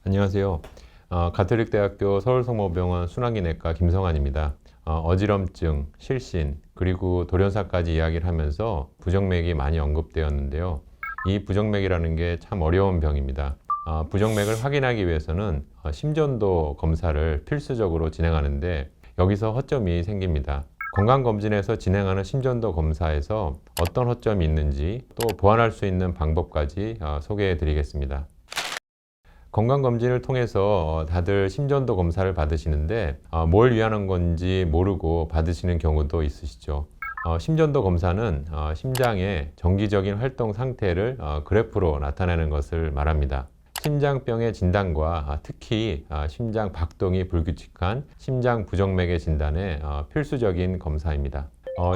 안녕하세요. 가톨릭대학교 서울성모병원 순환기내과 김성환입니다. 어지럼증, 실신, 그리고 돌연사까지 이야기를 하면서 부정맥이 많이 언급되었는데요. 이 부정맥이라는 게 참 어려운 병입니다. 부정맥을 확인하기 위해서는 심전도 검사를 필수적으로 진행하는데 여기서 허점이 생깁니다. 건강검진에서 진행하는 심전도 검사에서 어떤 허점이 있는지 또 보완할 수 있는 방법까지 소개해 드리겠습니다. 건강검진을 통해서 다들 심전도 검사를 받으시는데 뭘 위한 건지 모르고 받으시는 경우도 있으시죠. 심전도 검사는 심장의 정기적인 활동 상태를 그래프로 나타내는 것을 말합니다. 심장병의 진단과 특히 심장 박동이 불규칙한 심장 부정맥의 진단에 필수적인 검사입니다.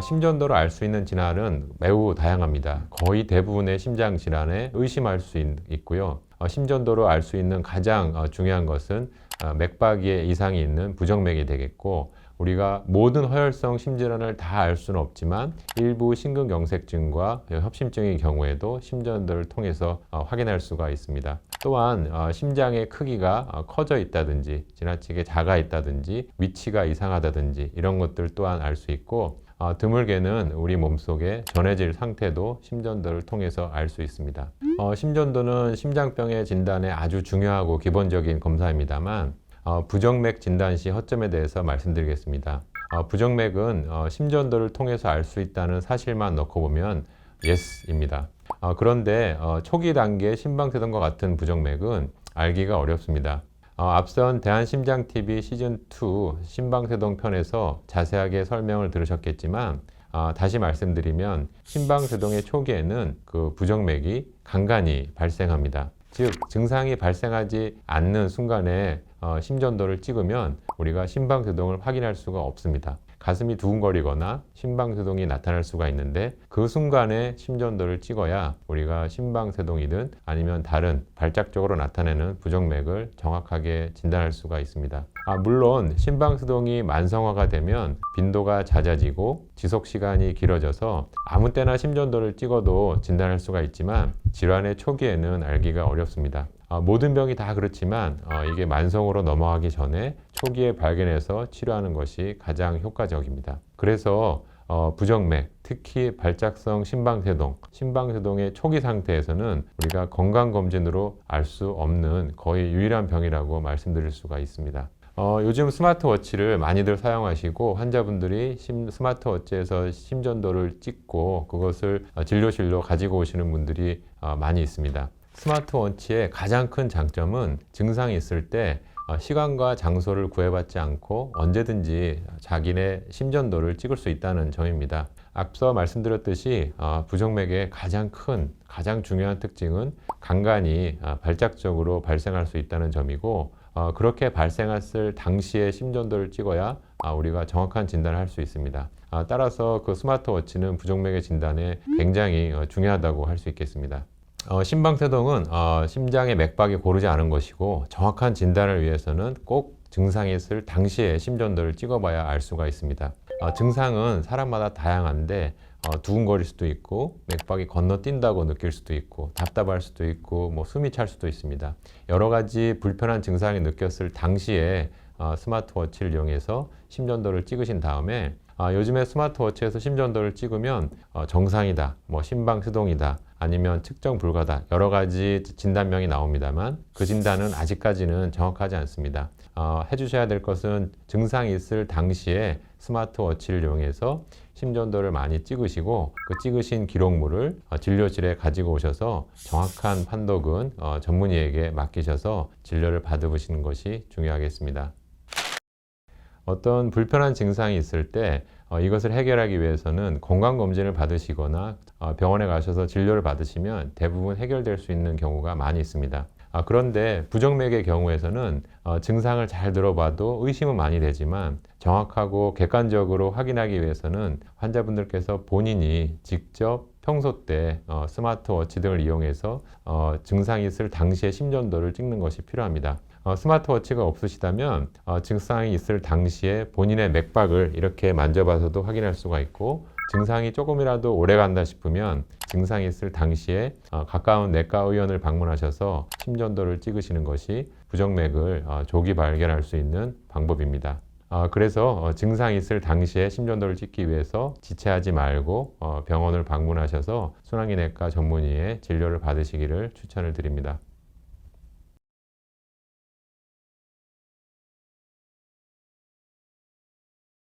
심전도를 알 수 있는 질환은 매우 다양합니다. 거의 대부분의 심장 질환에 의심할 수 있고요. 심전도를 알 수 있는 가장 중요한 것은 맥박에 이상이 있는 부정맥이 되겠고, 우리가 모든 허혈성 심질환을 다 알 수는 없지만 일부 심근경색증과 협심증의 경우에도 심전도를 통해서 확인할 수가 있습니다. 또한 심장의 크기가 커져 있다든지 지나치게 작아 있다든지 위치가 이상하다든지 이런 것들 또한 알 수 있고, 드물게는 우리 몸속의 전해질 상태도 심전도를 통해서 알 수 있습니다. 심전도는 심장병의 진단에 아주 중요하고 기본적인 검사입니다만 부정맥 진단 시 허점에 대해서 말씀드리겠습니다. 부정맥은 심전도를 통해서 알 수 있다는 사실만 놓고 보면 YES입니다. 그런데 초기 단계 심방세동과 같은 부정맥은 알기가 어렵습니다. 앞선 대한심장TV 시즌2 심방세동 편에서 자세하게 설명을 들으셨겠지만 다시 말씀드리면 심방세동의 초기에는 그 부정맥이 간간히 발생합니다. 즉 증상이 발생하지 않는 순간에 심전도를 찍으면 우리가 심방세동을 확인할 수가 없습니다. 가슴이 두근거리거나 심방세동이 나타날 수가 있는데 그 순간에 심전도를 찍어야 우리가 심방세동이든 아니면 다른 발작적으로 나타내는 부정맥을 정확하게 진단할 수가 있습니다. 물론 심방세동이 만성화가 되면 빈도가 잦아지고 지속시간이 길어져서 아무 때나 심전도를 찍어도 진단할 수가 있지만 질환의 초기에는 알기가 어렵습니다. 모든 병이 다 그렇지만 이게 만성으로 넘어가기 전에 초기에 발견해서 치료하는 것이 가장 효과적입니다. 그래서 부정맥, 특히 발작성 심방세동, 심방세동의 초기 상태에서는 우리가 건강검진으로 알 수 없는 거의 유일한 병이라고 말씀드릴 수가 있습니다. 요즘 스마트워치를 많이들 사용하시고 환자분들이 스마트워치에서 심전도를 찍고 그것을 진료실로 가지고 오시는 분들이 많이 있습니다. 스마트워치의 가장 큰 장점은 증상이 있을 때 시간과 장소를 구애받지 않고 언제든지 자기네 심전도를 찍을 수 있다는 점입니다. 앞서 말씀드렸듯이 부정맥의 가장 중요한 특징은 간간히 발작적으로 발생할 수 있다는 점이고, 그렇게 발생했을 당시에 심전도를 찍어야 우리가 정확한 진단을 할 수 있습니다. 따라서 그 스마트워치는 부정맥의 진단에 굉장히 중요하다고 할 수 있겠습니다. 심방세동은 심장의 맥박이 고르지 않은 것이고 정확한 진단을 위해서는 꼭 증상이 있을 당시에 심전도를 찍어봐야 알 수가 있습니다. 증상은 사람마다 다양한데 두근거릴 수도 있고 맥박이 건너뛴다고 느낄 수도 있고 답답할 수도 있고 숨이 찰 수도 있습니다. 여러 가지 불편한 증상이 느꼈을 당시에 스마트워치를 이용해서 심전도를 찍으신 다음에 요즘에 스마트워치에서 심전도를 찍으면 정상이다, 심방세동이다, 아니면 측정 불가다, 여러 가지 진단명이 나옵니다만 그 진단은 아직까지는 정확하지 않습니다. 해주셔야 될 것은 증상이 있을 당시에 스마트워치를 이용해서 심전도를 많이 찍으시고 그 찍으신 기록물을 진료실에 가지고 오셔서 정확한 판독은 전문의에게 맡기셔서 진료를 받으시는 것이 중요하겠습니다. 어떤 불편한 증상이 있을 때 이것을 해결하기 위해서는 건강검진을 받으시거나 병원에 가셔서 진료를 받으시면 대부분 해결될 수 있는 경우가 많이 있습니다. 그런데 부정맥의 경우에서는 증상을 잘 들어봐도 의심은 많이 되지만 정확하고 객관적으로 확인하기 위해서는 환자분들께서 본인이 직접 평소 때 스마트워치 등을 이용해서 증상이 있을 당시의 심전도를 찍는 것이 필요합니다. 스마트워치가 없으시다면 증상이 있을 당시에 본인의 맥박을 이렇게 만져봐서도 확인할 수가 있고, 증상이 조금이라도 오래 간다 싶으면 증상이 있을 당시에 가까운 내과 의원을 방문하셔서 심전도를 찍으시는 것이 부정맥을 조기 발견할 수 있는 방법입니다. 그래서 증상이 있을 당시에 심전도를 찍기 위해서 지체하지 말고 병원을 방문하셔서 순환기내과 전문의의 진료를 받으시기를 추천을 드립니다.